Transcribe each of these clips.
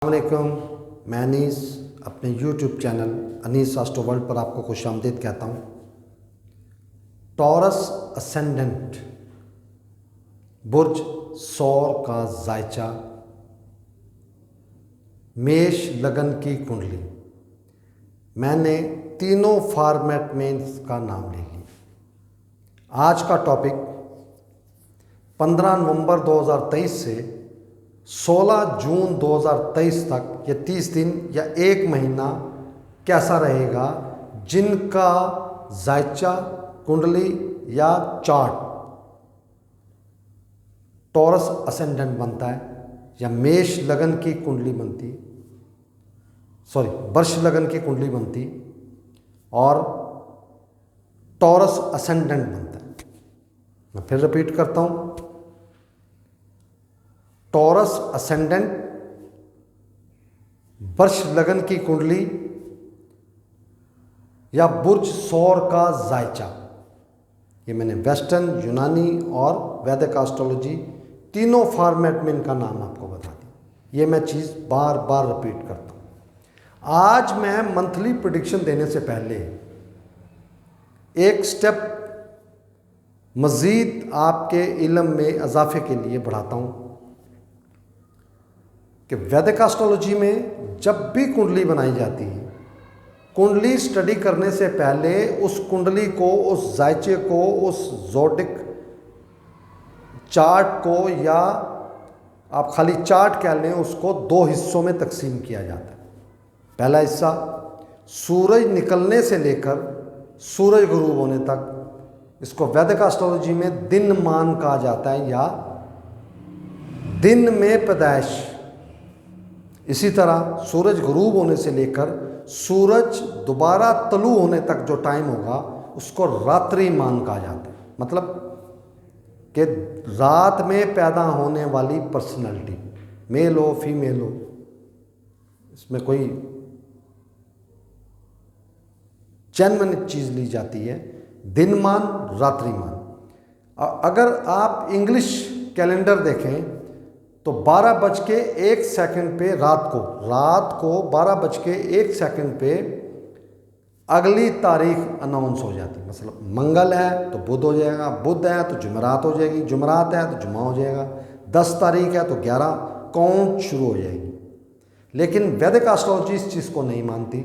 अस्सलामुअलैकुम, मैं अनीस अपने YouTube channel Anees astro world पर आपको खुशामदीद कहता हूँ। टॉरस असेंडेंट बुर्ज सौर का जायचा, मेष लगन की कुंडली, मैंने तीनों फॉर्मेट में इसका नाम ले लिया। आज का टॉपिक 15 नवंबर 2023 से 16 जून 2023 तक ये 30 दिन या एक महीना कैसा रहेगा, जिनका जायचा कुंडली या चार्ट टॉरस असेंडेंट बनता है या मेष लगन की कुंडली बनती, वृष लगन की कुंडली बनती और टॉरस असेंडेंट बनता है। मैं फिर रिपीट करता हूँ, टॉरस असेंडेंट वृष लगन की कुंडली या बुर्ज सौर का जायचा। ये मैंने वेस्टर्न, यूनानी और वैदिक एस्ट्रोलॉजी तीनों फॉर्मेट में इनका नाम आपको बता दिया। ये मैं चीज़ बार बार रिपीट करता हूँ। आज मैं मंथली प्रेडिक्शन देने से पहले एक स्टेप मज़ीद आपके इल्म में इजाफे के लिए बढ़ाता हूँ कि वैदिक एस्ट्रोलॉजी में जब भी कुंडली बनाई जाती है, कुंडली स्टडी करने से पहले उस कुंडली को, उस जायचे को, उस ज़ोडिक चार्ट को, या आप खाली चार्ट कह लें, उसको दो हिस्सों में तकसीम किया जाता है। पहला हिस्सा सूरज निकलने से लेकर सूरज गुरूब होने तक, इसको वैदिक एस्ट्रोलॉजी में दिन मान कहा जाता है या दिन में पैदाइश। इसी तरह सूरज गुरूब होने से लेकर सूरज दोबारा तलू होने तक जो टाइम होगा उसको रात्रि मान कहा जाता है। मतलब कि रात में पैदा होने वाली पर्सनैलिटी, मेल हो फीमेल हो, इसमें कोई जेन्युइन चीज़ ली जाती है, दिन मान रात्रि मान। अगर आप इंग्लिश कैलेंडर देखें तो 12:01 पे रात को 12:01 पे अगली तारीख अनाउंस हो जाती है। मतलब मंगल है तो बुध हो जाएगा, बुध है तो जुमेरात हो जाएगी, जुमेरात है तो जुम्मा हो जाएगा, 10 तारीख है तो 11 काउंट शुरू हो जाएगी। लेकिन वैदिक एस्ट्रोलॉजी इस चीज़ को नहीं मानती।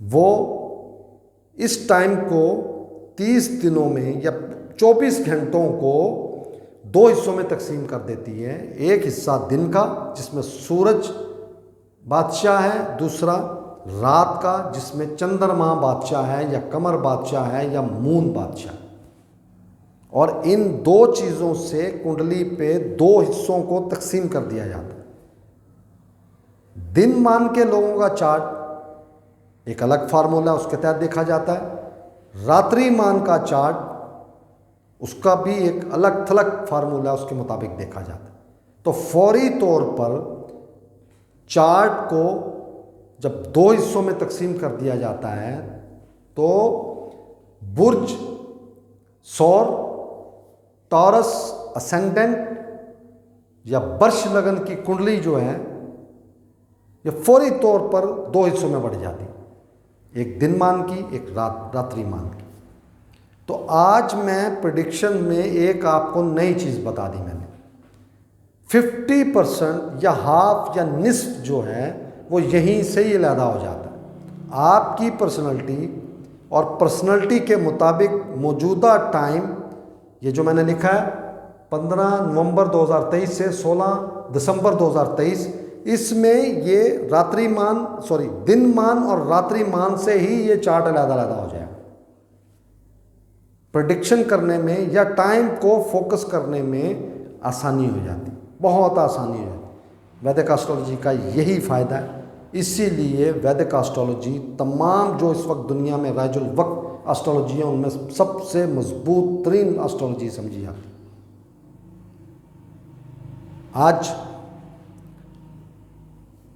वो इस टाइम को 30 दिनों में या 24 घंटों को दो हिस्सों में तकसीम कर देती है। एक हिस्सा दिन का जिसमें सूरज बादशाह है, दूसरा रात का जिसमें चंद्रमा बादशाह है या कमर बादशाह है या मून बादशाह। और इन दो चीज़ों से कुंडली पे दो हिस्सों को तकसीम कर दिया जाता है। दिन मान के लोगों का चार्ट एक अलग फार्मूला उसके तहत देखा जाता है। रात्रि मान का चार्ट उसका भी एक अलग थलग फार्मूला उसके मुताबिक देखा जाता है। तो फौरी तौर पर चार्ट को जब दो हिस्सों में तकसीम कर दिया जाता है तो बुर्ज सौर, टॉरस असेंडेंट या वृष लगन की कुंडली जो है ये फौरी तौर पर दो हिस्सों में बढ़ जाती है, एक दिन मान की, एक रात्रि मान की। तो आज मैं प्रेडिक्शन में एक आपको नई चीज़ बता दी मैंने। 50% या हाफ या निस्फ जो है वो यहीं से ही अलहदा हो जाता है। आपकी पर्सनैलिटी और पर्सनैलिटी के मुताबिक मौजूदा टाइम, ये जो मैंने लिखा है 15 नवंबर 2023 से 16 दिसंबर 2023, इसमें ये दिन मान और रात्रि मान से ही ये चार्ट अलहदा हो जाएगा। प्रेडिक्शन करने में या टाइम को फोकस करने में आसानी हो जाती, बहुत आसानी हो जाती। वैदिक एस्ट्रोलॉजी का यही फ़ायदा है। इसीलिए वैदिक एस्ट्रोलॉजी तमाम जो इस वक्त दुनिया में राइजुल वक्त एस्ट्रोलॉजी है उनमें सबसे मजबूत तरीन एस्ट्रोलॉजी समझी जाती। आज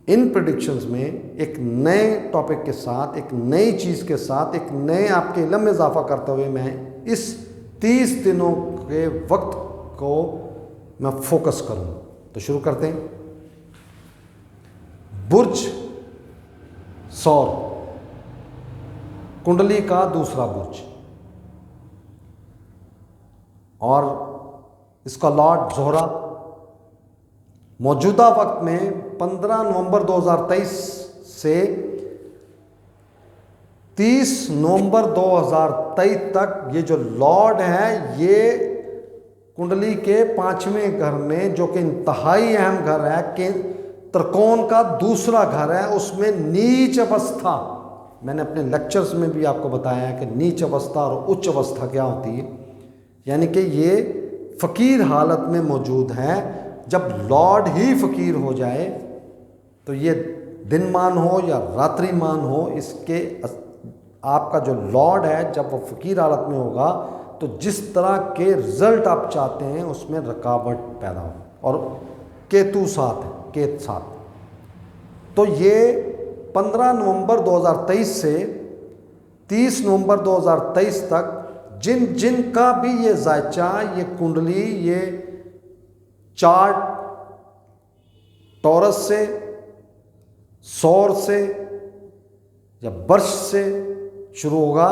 इन प्रेडिक्शंस में एक नए टॉपिक के साथ, एक नई चीज़ के साथ, एक नए आपके इल्म में इजाफा करते हुए मैं इस 30 दिनों के वक्त को मैं फोकस करूँ। तो शुरू करते हैं। बुर्ज सौर, कुंडली का दूसरा बुर्ज, और इसका लॉर्ड ज़ोहरा मौजूदा वक्त में 15 नवंबर 2023 से 30 नवंबर 2023 तक ये जो लॉर्ड है ये कुंडली के 5वें घर में, जो कि इंतहाई अहम घर है, कि त्रिकोण का दूसरा घर है, उसमें नीच अवस्था। मैंने अपने लेक्चर्स में भी आपको बताया है कि नीच अवस्था और उच्च अवस्था क्या होती है, यानी कि ये फ़कीर हालत में मौजूद है। जब लॉर्ड ही फ़कीर हो जाए तो ये दिनमान हो या रात्रिमान हो, इसके आपका जो लॉर्ड है जब वो फ़कीर हालत में होगा तो जिस तरह के रिज़ल्ट आप चाहते हैं उसमें रुकावट पैदा हो। और केतु साथ है, केत साथ। तो ये 15 नवंबर 2023 से 30 नवंबर 2023 तक जिन का भी ये जायचा, ये कुंडली, ये चार्ट टॉरस से, सौर से या वर्ष से शुरू होगा,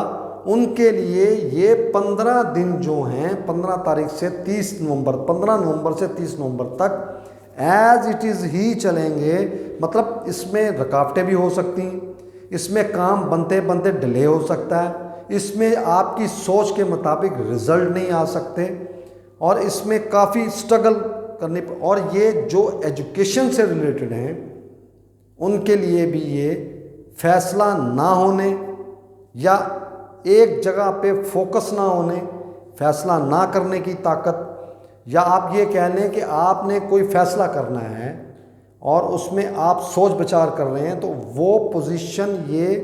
उनके लिए ये 15 दिन जो हैं 15 तारीख से 30 नवंबर 15 नवंबर से 30 नवंबर तक एज इट इज़ ही चलेंगे। मतलब इसमें रुकावटें भी हो सकती हैं, इसमें काम बनते बनते डिले हो सकता है, इसमें आपकी सोच के मुताबिक रिज़ल्ट नहीं आ सकते, और इसमें काफ़ी स्ट्रगल करने पर, और ये जो एजुकेशन से रिलेटेड हैं उनके लिए भी ये फैसला ना होने या एक जगह पे फोकस ना होने, फैसला ना करने की ताकत, या आप ये कह लें कि आपने कोई फैसला करना है और उसमें आप सोच विचार कर रहे हैं, तो वो पोजीशन ये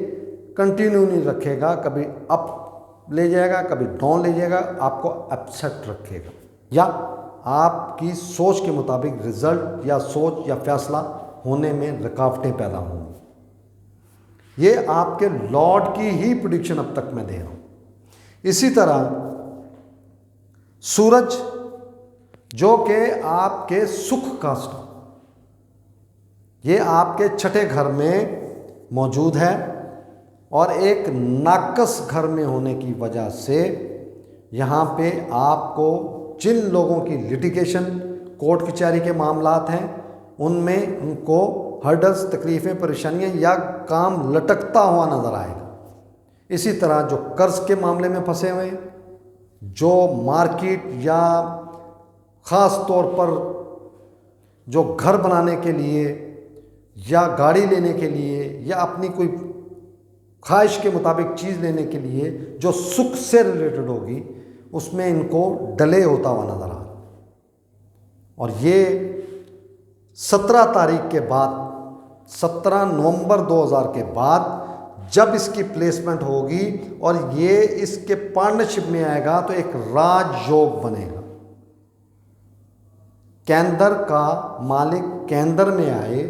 कंटिन्यू नहीं रखेगा, कभी अप ले जाएगा, कभी डाउन ले जाएगा, आपको अपसेट रखेगा, या आपकी सोच के मुताबिक रिज़ल्ट या सोच या फैसला होने में रुकावटें पैदा होंगी। ये आपके लॉर्ड की ही प्रेडिक्शन अब तक मैं दे रहा हूँ। इसी तरह सूरज जो कि आपके सुख का स्टार, ये आपके छठे घर में मौजूद है, और एक नाकस घर में होने की वजह से यहाँ पे आपको जिन लोगों की लिटिगेशन कोर्ट कचहरी के मामलात हैं उनमें उनको हर्डल्स, तकलीफ़ें, परेशानियाँ या काम लटकता हुआ नज़र आएगा। इसी तरह जो कर्ज़ के मामले में फंसे हुए हैं, जो मार्केट या ख़ास तौर पर जो घर बनाने के लिए या गाड़ी लेने के लिए या अपनी कोई ख्वाहिश के मुताबिक चीज़ लेने के लिए जो सुख से रिलेटेड होगी, उसमें इनको डिले होता हुआ नज़र आ रहा है। और ये 17 तारीख के बाद, 17 नवंबर 2000 के बाद जब इसकी प्लेसमेंट होगी और ये इसके पार्टनरशिप में आएगा तो एक राजयोग बनेगा। केंद्र का मालिक केंद्र में आए,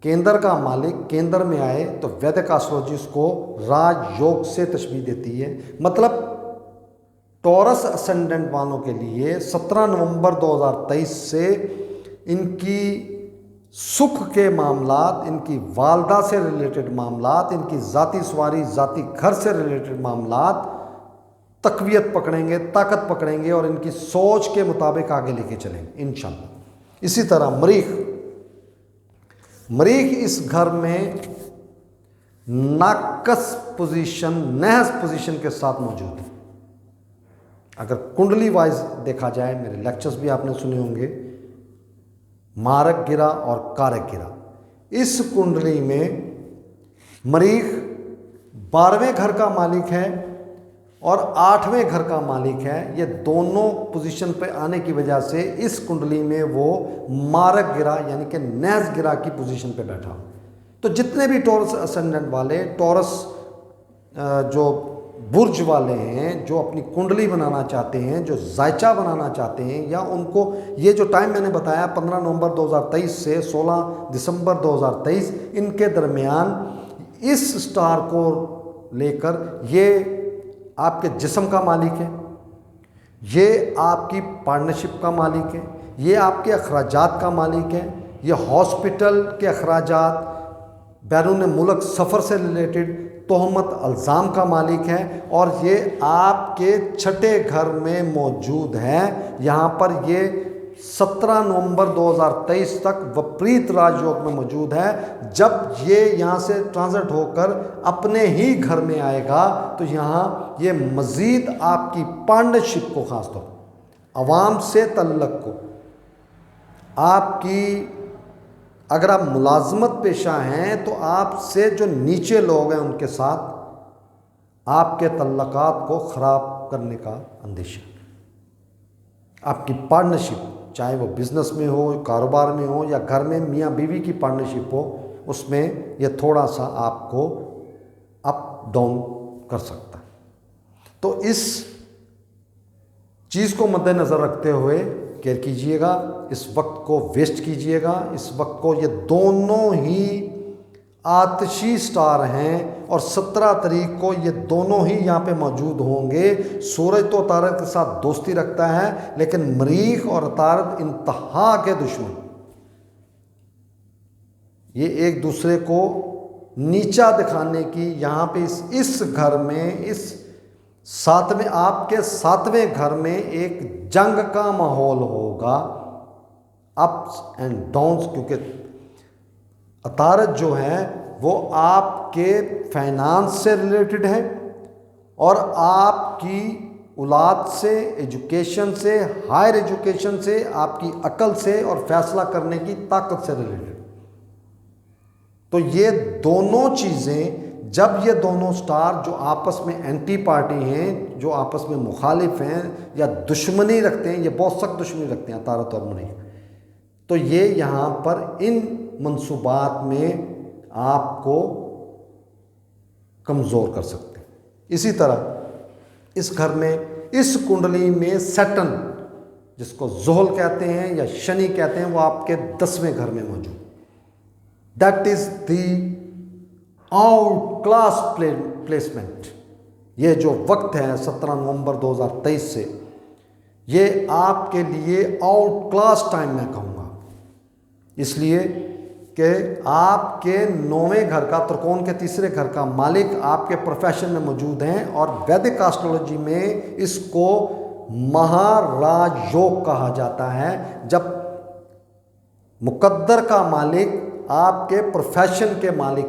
केंद्र का मालिक केंद्र में आए तो वैदिक एस्ट्रोलॉजी उसको राजयोग से तशबीह देती है। मतलब टॉरस असेंडेंट वालों के लिए 17 नवंबर 2023 से इनकी सुख के मामलात, इनकी वालदा से रिलेटेड मामलात, इनकी ज़ाती सवारी, ज़ाती घर से रिलेटेड मामलात तकवीयत पकड़ेंगे, ताकत पकड़ेंगे और इनकी सोच के मुताबिक आगे लेके चलेंगे इंशाअल्लाह। इसी तरह मरीख इस घर में नाकस पोजीशन, नहस पोजीशन के साथ मौजूद है। अगर कुंडली वाइज देखा जाए, मेरे लेक्चर्स भी आपने सुने होंगे, मारक गिरा और कारक गिरा, इस कुंडली में मरीख 12वें घर का मालिक है और 8वें घर का मालिक है। ये दोनों पोजीशन पे आने की वजह से इस कुंडली में वो मारक गिरा यानी कि नहस गिरा की पोजीशन पे बैठा। तो जितने भी टॉरस असेंडेंट वाले, टॉरस जो बुर्ज वाले हैं, जो अपनी कुंडली बनाना चाहते हैं, जो जायचा बनाना चाहते हैं, या उनको ये जो टाइम मैंने बताया 15 नवंबर 2023 से 16 दिसंबर 2023, इनके दरमियान इस स्टार को लेकर ये आपके जिस्म का मालिक है, ये आपकी पार्टनरशिप का मालिक है, ये आपके अखराजात का मालिक है, ये हॉस्पिटल के अखराजात, बैरून मुल्क सफ़र से रिलेटेड तोहमत अल्ज़ाम का मालिक है, और ये आपके छठे घर में मौजूद है। यहाँ पर ये 17 नवंबर 2023 तक विपरीत राजयोग में मौजूद है। जब ये यहाँ से ट्रांजिट होकर अपने ही घर में आएगा तो यहाँ ये मज़ीद आपकी पार्टनरशिप को, ख़ासतौर अवाम से तल्लक को, आपकी, अगर आप मुलाजमत पेशा हैं तो आपसे जो नीचे लोग हैं उनके साथ आपके तल्लकात को ख़राब करने का अंदेशा। आपकी पार्टनरशिप, चाहे वो बिज़नेस में हो, कारोबार में हो, या घर में मियाँ बीवी की पार्टनरशिप हो, उसमें ये थोड़ा सा आपको अप डाउन कर सकता है। तो इस चीज़ को मद्देनज़र रखते हुए केयर कीजिएगा, इस वक्त को वेस्ट कीजिएगा। इस वक्त को, ये दोनों ही आतिशी स्टार हैं और 17 तारीख को ये दोनों ही यहाँ पे मौजूद होंगे। सूरज तो अतारद के साथ दोस्ती रखता है, लेकिन मरीख और अतारद इंतहा के दुश्मन, ये एक दूसरे को नीचा दिखाने की, यहाँ पे इस घर में, इस सातवें, आपके सातवें घर में एक जंग का माहौल होगा, अप्स एंड डाउन्स, क्योंकि अतारद जो है वो आपके फाइनेंस से रिलेटेड है और आपकी औलाद से, एजुकेशन से, हायर एजुकेशन से, आपकी अकल से और फैसला करने की ताकत से रिलेटेड। तो ये दोनों चीज़ें, जब ये दोनों स्टार जो आपस में एंटी पार्टी हैं, जो आपस में मुखालिफ हैं या दुश्मनी रखते हैं, ये बहुत सख्त दुश्मनी रखते हैं अतारद और मरीख, तो ये यहाँ पर इन मंसूबात में आपको कमज़ोर कर सकते हैं। इसी तरह इस घर में, इस कुंडली में सैटर्न, जिसको ज़ोहल कहते हैं या शनि कहते हैं, वो आपके 10वें घर में मौजूद। That is the out class placement. ये जो वक्त है 17 नवंबर 2023 से, ये आपके लिए आउट क्लास टाइम मैं कहूँगा, इसलिए कि आपके 9वें घर का, त्रिकोण के 3रे घर का मालिक आपके प्रोफेशन में मौजूद हैं, और वैदिक एस्ट्रोलॉजी में इसको महाराज योग कहा जाता है। जब मुकद्दर का मालिक आपके प्रोफेशन के मालिक,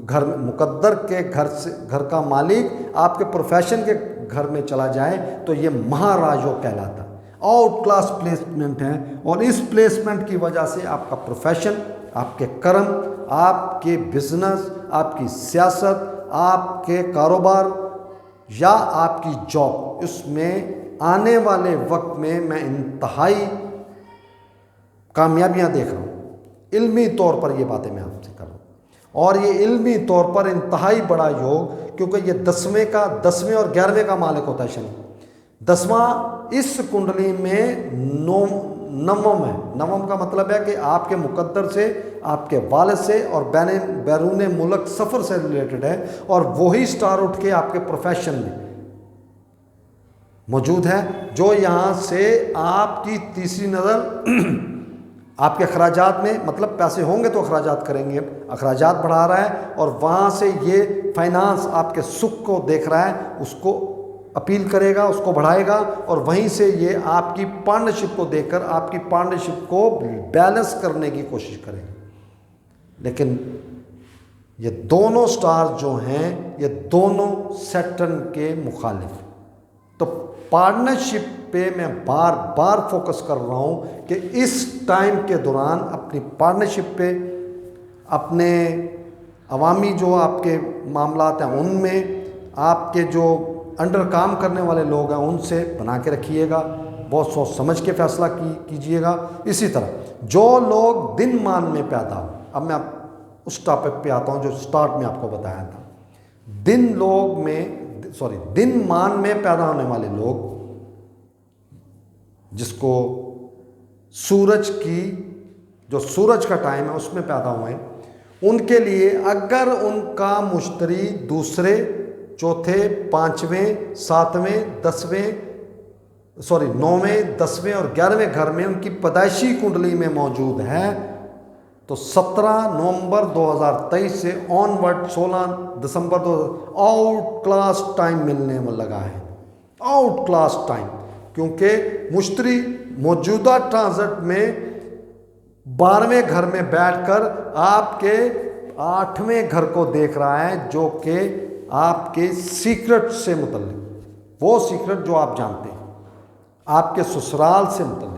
घर, मुकद्दर के घर का मालिक आपके प्रोफेशन के घर में चला जाए तो ये महाराज योग कहलाता है। आउट क्लास प्लेसमेंट है, और इस प्लेसमेंट की वजह से आपका प्रोफेशन, आपके कर्म, आपके बिजनेस, आपकी सियासत, आपके कारोबार या आपकी जॉब, उसमें आने वाले वक्त में मैं इंतहाई कामयाबियां देख रहा हूँ। इल्मी तौर पर ये बातें मैं आपसे कर रहा हूँ, और ये इल्मी तौर पर इंतहाई बड़ा योग, क्योंकि ये 10वें और 11वें का मालिक होता है शनि। 10वां इस कुंडली में नवम है। नवम का मतलब है कि आपके मुकद्दर से, आपके वालिद से और बैरून मुल्क सफ़र से रिलेटेड है, और वही स्टार उठ के आपके प्रोफेशन में मौजूद है, जो यहाँ से आपकी तीसरी नज़र आपके अखराजात में, मतलब पैसे होंगे तो अखराजात करेंगे, अखराजात बढ़ा रहा है, और वहाँ से ये फाइनेंस आपके सुख को देख रहा है, उसको अपील करेगा, उसको बढ़ाएगा, और वहीं से ये आपकी पार्टनरशिप को देखकर आपकी पार्टनरशिप को बैलेंस करने की कोशिश करेगा। लेकिन ये दोनों स्टार जो हैं, ये दोनों सैटर्न के मुखालिफ। तो पार्टनरशिप पे मैं बार बार फोकस कर रहा हूँ कि इस टाइम के दौरान अपनी पार्टनरशिप पे, अपने अवामी जो आपके मामलात हैं उनमें, आपके जो अंडर काम करने वाले लोग हैं उनसे बना के रखिएगा, बहुत सोच समझ के फैसला कीजिएगा। इसी तरह जो लोग दिन मान में पैदा हो, अब मैं उस टॉपिक पे आता हूँ जो स्टार्ट में आपको बताया था। दिन मान में पैदा होने वाले लोग, जिसको सूरज का टाइम है उसमें पैदा हुए, उनके लिए अगर उनका मुश्तरी दूसरे, चौथे, 5वें, 7वें, 9वें, 10वें और 11वें घर में उनकी पैदाइशी कुंडली में मौजूद है, तो 17 नवंबर 2023 से ऑनवर्ड 16 दिसंबर 2 आउट क्लास टाइम मिलने में लगा है, आउट क्लास टाइम, क्योंकि मुश्तरी मौजूदा ट्रांजिट में 12वें घर में बैठकर आपके 8वें घर को देख रहा है, जो कि आपके सीक्रेट से मुतल्लिक, वो सीक्रेट जो आप जानते हैं, आपके ससुराल से मुतल्लिक,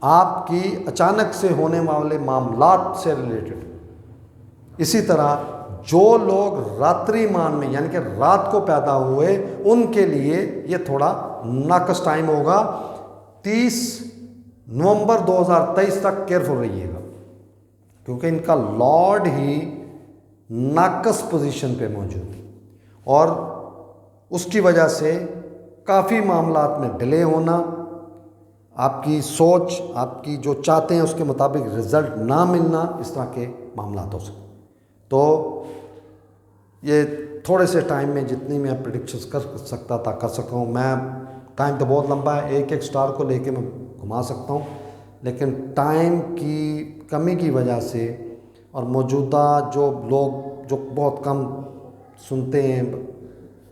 आपकी अचानक से होने वाले मामलात से रिलेटेड। इसी तरह जो लोग रात्रिमान में यानी कि रात को पैदा हुए, उनके लिए ये थोड़ा नाकस टाइम होगा। 30 नवंबर 2023 तक केयरफुल रहिएगा, क्योंकि इनका लॉर्ड ही नाकस पोजीशन पे मौजूद है और उसकी वजह से काफ़ी मामलात में डिले होना, आपकी सोच, आपकी जो चाहते हैं उसके मुताबिक रिज़ल्ट ना मिलना, इस तरह के मामलात हो सकते। तो ये थोड़े से टाइम में जितनी मैं प्रेडिक्शंस कर सकता था कर सकता हूँ। मैं टाइम तो बहुत लंबा है, एक एक स्टार को लेके मैं घुमा सकता हूँ, लेकिन टाइम की कमी की वजह से और मौजूदा जो लोग जो बहुत कम सुनते हैं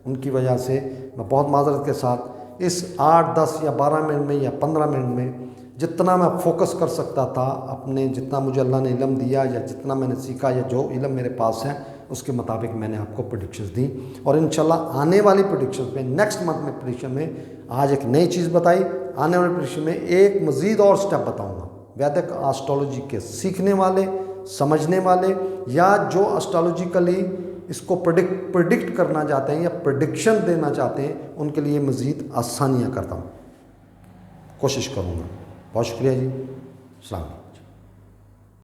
उनकी वजह से मैं बहुत माजरत के साथ इस 8, 10 या 12 मिनट में या 15 मिनट में जितना मैं फोकस कर सकता था अपने, जितना मुझे अल्लाह ने इल्म दिया या जितना मैंने सीखा या जो इल्म मेरे पास है उसके मुताबिक मैंने आपको प्रेडिक्शंस दी। और इंशाल्लाह आने वाली प्रेडिक्शंस में, नेक्स्ट मंथ में प्रेडिक्शन में आज एक नई चीज़ बताई, आने वाली प्रेडिक्शन में एक मज़ीद और स्टेप बताऊँगा वैदिक एस्ट्रोलॉजी के सीखने वाले, समझने वाले या जो एस्ट्रोलॉजिकली इसको प्रेडिक्ट करना चाहते हैं या प्रेडिक्शन देना चाहते हैं, उनके लिए मज़ीद आसानियाँ करता हूँ, कोशिश करूँगा। बहुत शुक्रिया जी, अस्सलाम।